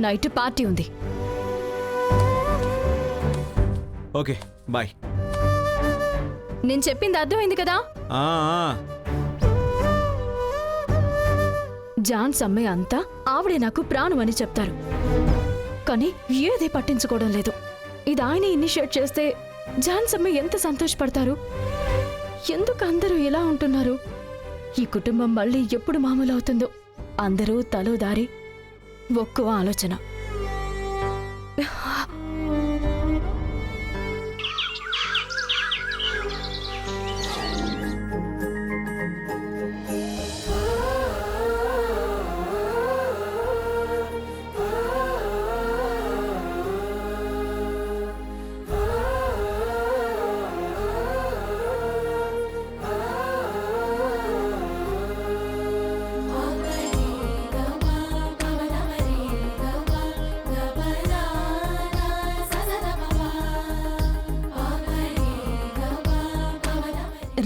Night party ఉంది. Okay bye. నేను చెప్పింది అర్థమైంది కదా? జాన్స్ అమ్మాయి అంతా ఆవిడే నాకు ప్రాణం అని చెప్తారు, కానీ ఏది పట్టించుకోవడం లేదు. ఇది ఆయన ఇనిషియేట్ చేస్తే జాన్స్ అమ్మాయి ఎంత సంతోషపడతారు. ఎందుకు అందరూ ఇలా ఉంటున్నారు? ఈ కుటుంబం మళ్ళీ ఎప్పుడు మామూలు అవుతుందో? అందరూ తలో దారి, ఒక్కో ఆలోచన.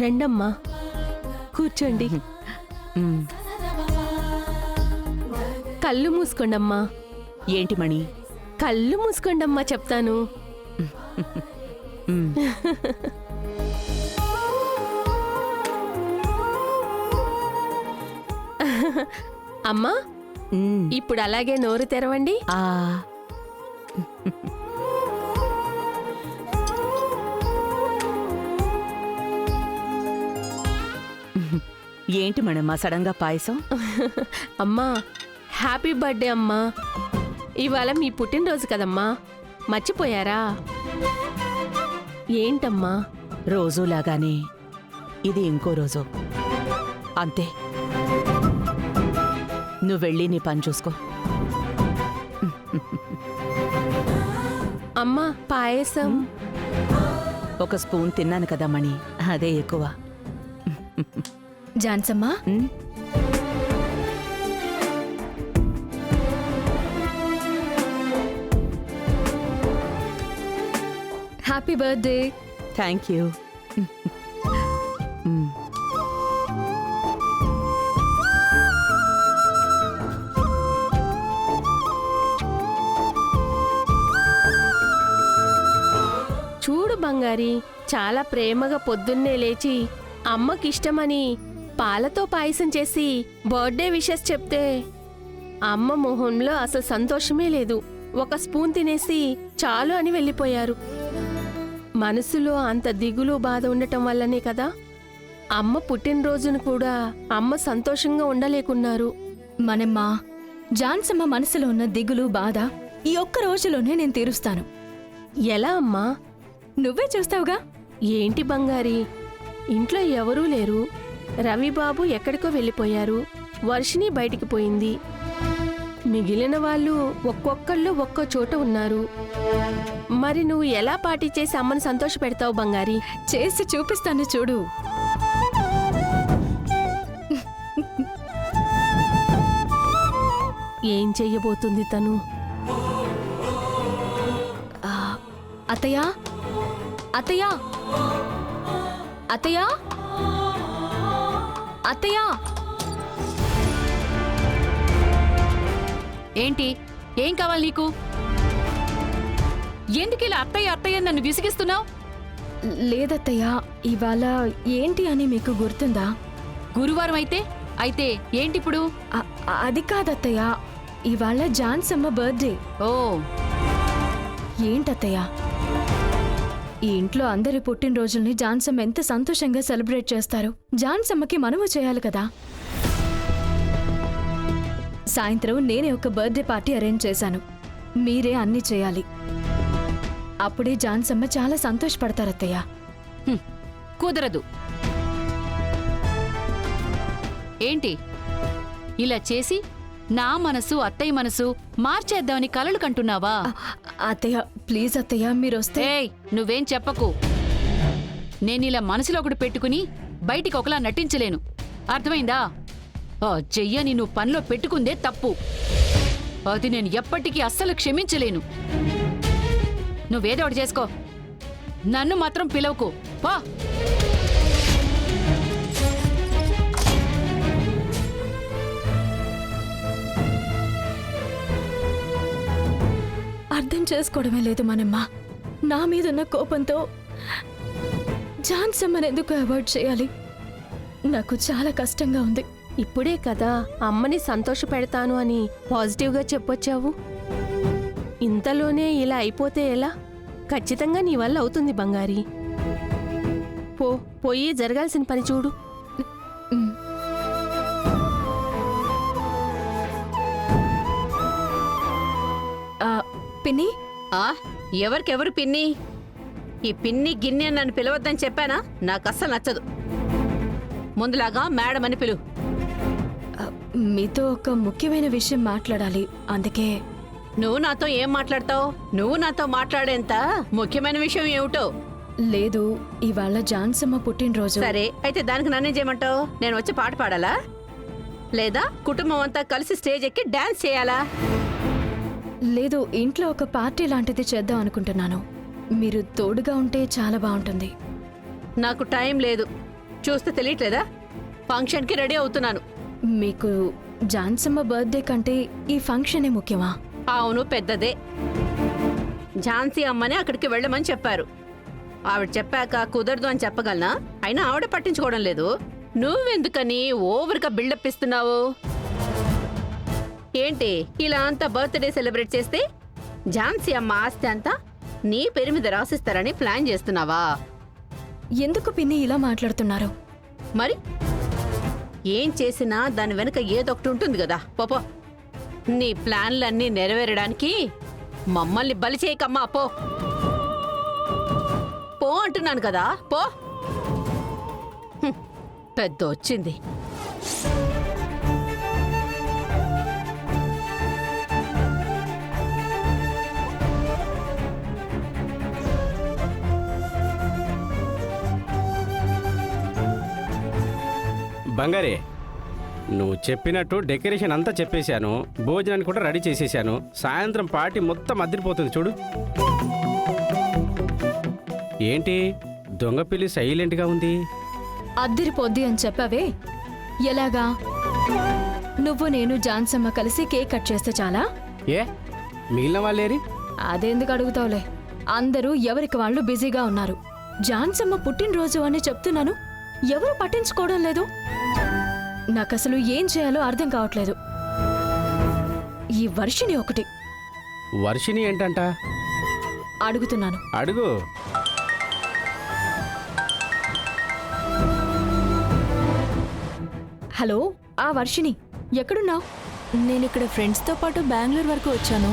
రండమ్మా, కూర్చోండి. కళ్ళు మూసుకోండమ్మా. ఏంటి మణి? కళ్ళు మూసుకోండమ్మా, చెప్తాను. అమ్మా, ఇప్పుడు అలాగే నోరు తెరవండి. ఏంటి మేడమ్మా సడన్ గా పాయసం? అమ్మా, హ్యాపీ బర్త్డే అమ్మా. ఇవాళ మీ పుట్టినరోజు కదమ్మా, మర్చిపోయారా? ఏంటమ్మా? రోజులాగానే ఇది ఇంకో రోజు అంతే. నువ్వు వెళ్ళి నీ పని చూసుకో. అమ్మా, పాయసం. ఒక స్పూన్ తిన్నాను కదా మణి, అదే ఎక్కువ. జాన్సమ్మా, హ్యాపీ బర్త్డే. Thank you. చూడు బంగారి, చాలా ప్రేమగా పొద్దున్నే లేచి అమ్మకిష్టమని పాలతో పాయసం చేసి బర్త్డే విషెస్ చెప్తే అమ్మ మొహంలో అసలు సంతోషమే లేదు. ఒక స్పూన్ తినేసి చాలు అని వెళ్ళిపోయారు. మనసులో అంత దిగులు బాధ ఉండటం వల్లనే కదా అమ్మ పుట్టినరోజును కూడా అమ్మ సంతోషంగా ఉండలేకున్నారు. మనమ్మా, జాన్సమ్మ మనసులో ఉన్న దిగులు బాధ ఈ ఒక్క రోజులోనే నేను తీరుస్తాను. ఎలా అమ్మా? నువ్వే చూస్తావుగా. ఏంటి బంగారి, ఇంట్లో ఎవరూ లేరు. రవిబాబు ఎక్కడికో వెళ్ళిపోయారు, వర్షిణి బయటికి పోయింది. మిగిలిన వాళ్ళు ఒక్కొక్కళ్ళు ఒక్కో చోట ఉన్నారు. మరి నువ్వు ఎలా పార్టీ చేసి అమ్మని సంతోష పెడతావు బంగారి? చేసి చూపిస్తాను చూడు. ఏం చెయ్యబోతుంది తను? అత్తయ్యా, అత్తయ్యా, అత్తయ్యా, అత్తయ్యా. ఏంటి? ఏం కావాలి నీకు? ఎందుకు ఇలా అత్తయ్య అత్తయ్య నన్ను విసిగిస్తున్నావు? లేదత్తయ్యా, ఇవాళ ఏంటి అని మీకు గుర్తుందా? గురువారం అయితే ఏంటిప్పుడు? అది కాదత్తయ్యా, ఇవాళ జాన్సమ్మ బర్త్డే. ఓ, ఏంటత్తయ్యా, ఈ ఇంట్లో అందరి పుట్టినరోజుల్ని జాన్సమ్మ ఎంత సంతోషంగా సెలబ్రేట్ చేస్తారు. జాన్సమ్మకి మనము చేయాలి కదా. సాయంత్రం నేనే ఒక బర్త్డే పార్టీ అరేంజ్ చేశాను. మీరే అన్నీ చేయాలి. అప్పుడే జాన్సమ్మ చాలా సంతోషపడతారత్తయ్యా. కుదరదు. ఏంటి ఇలా చేసి నా మనసు అత్తయ్య మనసు మార్చేద్దామని కలలు కంటున్నావా? అత్తయ్య ప్లీజ్ అత్తయ్య, మీరొస్తే. ఏయ్, నువ్వేం చెప్పకు. నేనిలా మనసులో ఒకటి పెట్టుకుని బయటికి ఒకలా నటించలేను, అర్థమైందా? ఆ చెయ్యని నువ్వు పనిలో పెట్టుకుందే తప్పు. అది నేను ఎప్పటికీ అస్సలు క్షమించలేను. నువ్వేదో ఒకటి చేసుకో, నన్ను మాత్రం పిలవకు. పా. చేసుకోవడమే లేదు మనమ్మ. నా మీదున్న కోపంతో ఝాన్సమ్మని ఎందుకు అవాయిడ్ చేయాలి? నాకు చాలా కష్టంగా ఉంది. ఇప్పుడే కదా అమ్మని సంతోష పెడతాను అని పాజిటివ్గా చెప్పొచ్చావు. ఇంతలోనే ఇలా అయిపోతే ఎలా? ఖచ్చితంగా నీ వల్ల అవుతుంది బంగారి. పోయి జరగాల్సిన పని చూడు. ఉమ్. ఆ, పిన్ని, ఆ ఎవరికెవరు పిన్ని? ఈ పిన్ని గిన్నె అని నన్ను పిలవద్దని చెప్పానా? నాకు అస్సలు నచ్చదు. ముందులాగా మేడం అని పిలు. మీతో ఒక ముఖ్యమైన విషయం మాట్లాడాలి, అందుకే. నువ్వు నాతో ఏం మాట్లాడతావు? నువ్వు నాతో మాట్లాడేంత ముఖ్యమైన విషయం ఏమిటో? లేదు, ఇవాళ ఝాన్సమ్మ పుట్టినరోజు. సరే, అయితే దానికి నన్నేం చేయమంటావు? నేను వచ్చి పాట పాడాలా? లేదా కుటుంబం అంతా కలిసి స్టేజ్ ఎక్కి డాన్స్ చేయాలా? లేదు, ఇంట్లో ఒక పార్టీ లాంటిది చేద్దాం అనుకుంటున్నాను. మీరు తోడుగా ఉంటే చాలా బాగుంటుంది. నాకు టైం లేదు. చూస్తే తెలియట్లేదా? ఫంక్షన్కి రెడీ అవుతున్నాను. మీకు ఝాన్సమ్మ బర్త్డే కంటే ఈ ఫంక్షనే ముఖ్యమా? అవును, పెద్దదే. ఝాన్సీ అమ్మని అక్కడికి వెళ్ళమని చెప్పారు. ఆవిడ చెప్పాక కుదరదు అని చెప్పగలనా? అయినా ఆవిడ పట్టించుకోవడం లేదు. నువ్వెందుకని ఓవర్గా బిల్డప్ ఇస్తున్నావు? ఏంటి ఇలా అంతా బర్త్డే సెలబ్రేట్ చేస్తే ఝాన్సీ అమ్మ ఆస్తి అంతా నీ పేరు మీద రాసిస్తారని ప్లాన్ చేస్తున్నావా? ఎందుకు పిన్ని ఇలా మాట్లాడుతున్నారు? మరి ఏం చేసినా దాని వెనుక ఏదొకటి ఉంటుంది కదా. పోపో, నీ ప్లాన్లన్నీ నెరవేరడానికి మమ్మల్ని బలి చేయకమ్మా. పో పో అంటున్నాను కదా, పో. పెద్ద వచ్చింది. బంగారే, నువ్వు చెప్పినట్టు డెకరేషన్ అంతా చెప్పేశాను. భోజనాన్ని కూడా రెడీ చేసేసాను. సాయంత్రం పార్టీ మొత్తం అదిరిపోతుంది చూడు. ఏంటి దొంగ పిల్లి సైలెంట్గా ఉంది? అద్దిరిపోద్ది అని చెప్పావే, ఎలాగా? నువ్వు నేను ఝాన్సమ్మ కలిసి కేక్ కట్ చేస్తే చాలా? ఏ మిగిలిన వాళ్ళేరి? అదెందుకు అడుగుతావులే, అందరూ ఎవరికి వాళ్ళు బిజీగా ఉన్నారు. ఝాన్సమ్మ పుట్టినరోజు అని చెప్తున్నాను, ఎవరు పట్టించుకోవడం లేదు. నాకసలు ఏం చేయాలో అర్థం కావట్లేదు. ఈ వర్షిని ఒకటి. వర్షిని ఏంటంట? అడుగుతున్నాను. అడుగు. హలో, ఆ వర్షిని ఎక్కడున్నావు? నేనిక్కడ ఫ్రెండ్స్తో పాటు బెంగళూరు వరకు వచ్చాను.